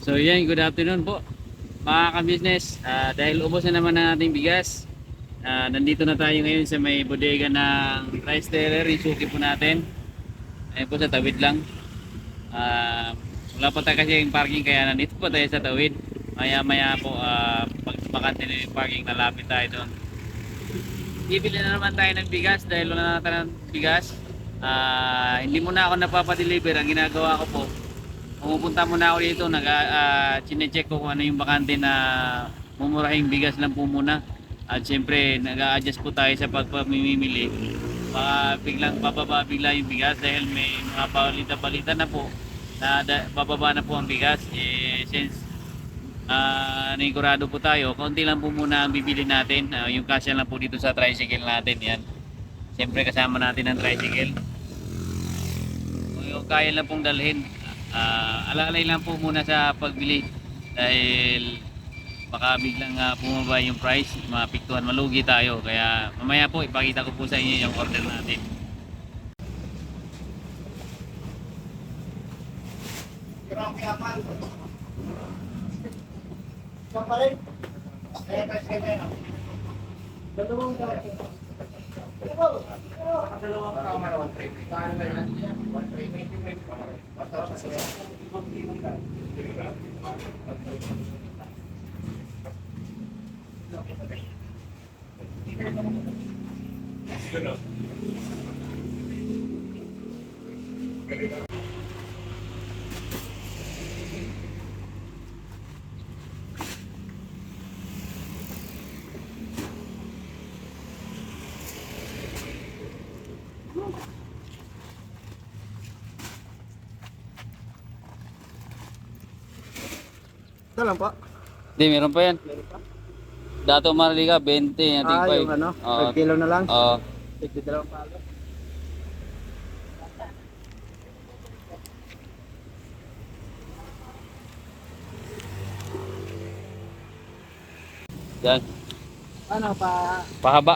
So yan, good afternoon po mga ka-business. Dahil ubos na naman ang ating bigas, nandito na tayo ngayon sa may bodega ng rice teller, yung suki po natin. Ayun po sa tawid lang. Ah, Wala pa tayo kasi yung parking kaya nandito po tayo sa tawid. Maya maya po, pag bakante na yung parking, nalapit tayo doon. Bibili na naman tayo ng bigas dahil wala na tayo ng bigas. Hindi muna ako napapadeliver. Ang ginagawa ko po, pumupunta muna ako dito, chine-check ko kung ano yung bakante na mumurahing bigas lang po muna. At syempre, nag-a-adjust po tayo sa pagpamimili. Baka biglang bababa bigla yung bigas dahil may mga balita-balita na po na bababa na po ang bigas. Since nanigurado po tayo, konti lang po muna ang bibili natin. Yung kasya lang po dito sa tricycle natin. Yan. Syempre kasama natin ang tricycle. Kung yung kaya lang pong dalhin, alalay lang po muna sa pagbili dahil baka biglang bumaba yung price, mapiktuhan, malugi tayo. Kaya mamaya po ipakita ko po sa inyo yung order natin. Ito lang po. Hindi, meron pa yan. Dato Marlica, 20, nating Yung ano, Oo. 5 kilo na lang. Oo. Tigil dalawang palo. Yan. Ano pa? Pahaba.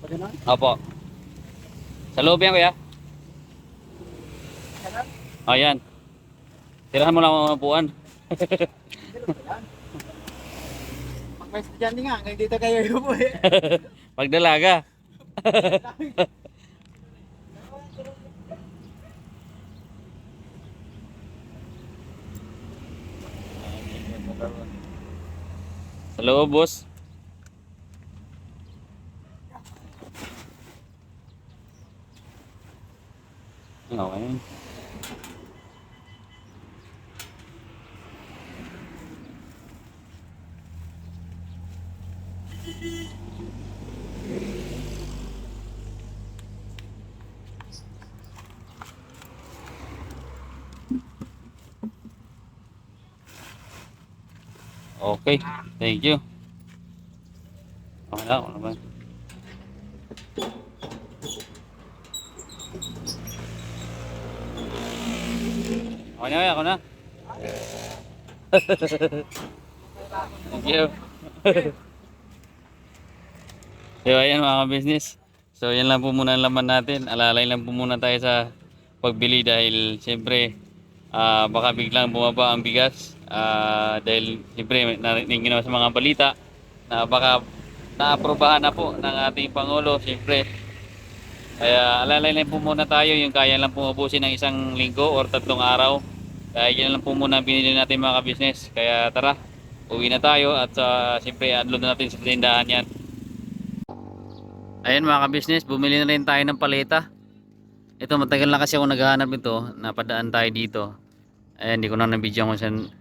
Pa ganun? Opo. Sa loob yan kuya. Ganun? Ayan. Tirahan mo lang ang upuan. Ganun ba yan? Pag may estudyante nga, hanggang dito kayo yung po eh. Pagdalaga. Sa loob, boss. Okay. Okay. Thank you. Okay na, ano ba? Okay na, ako na. Thank you. So ayan mga business. So yan lang po muna ang laman natin. Alalay lang po muna tayo sa pagbili dahil siyempre baka biglang bumaba ang bigas. Dahil siyempre narinig nyo sa mga balita na baka naaprobahan na po ng ating Pangulo siyempre. Kaya alalay lang po muna tayo, yung kaya lang po ubusin ng isang linggo or 3 araw. Kaya yan lang po muna binili natin mga business. Kaya tara, uwi na tayo at siyempre unload na natin sa tindahan yan. Ayan mga ka-business, bumili na rin tayo ng paleta. Ito matagal na kasi ako naghahanap nito, napadaan tayo dito. Ayan, hindi ko na na-video kung saan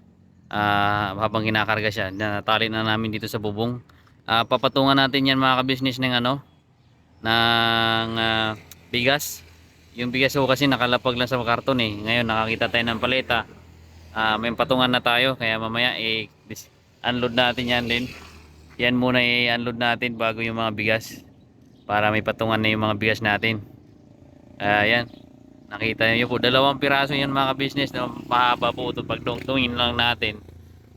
habang kinakarga siya. Natali na namin dito sa bubong. Papatungan natin yan mga ka-business ng ng bigas. Yung bigas ko kasi nakalapag lang sa karton eh. Ngayon nakakita tayo ng paleta. May patungan na tayo, kaya mamaya unload natin yan din. Yan muna i-unload natin bago yung mga bigas, para may patungan na yung mga bigas natin. Ayan, nakita niyo po, 2 piraso yan mga business na mahaba po ito. Pagdungtungin lang natin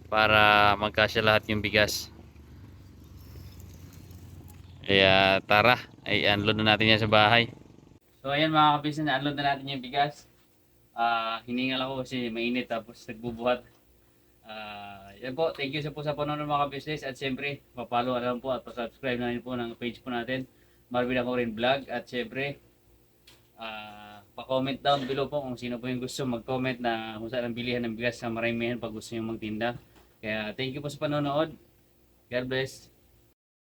para magkasya lahat yung bigas. Kaya tara, ay unload na natin yan sa bahay. So ayan mga business, unload na natin yung bigas. Hiningal ako kasi mainit tapos nagbubuhat. Yan po, thank you po sa panonood mga business at siyempre, papalo na lang po at pa-subscribe na rin po ng page po natin, Marvin Ako Rin Vlog at siyempre, pa-comment down below po kung sino po yung gusto mag-comment na kung saan ang bilihan ng bigas sa maramihan pag gusto nyo magtinda. Kaya thank you po sa panonood. God bless.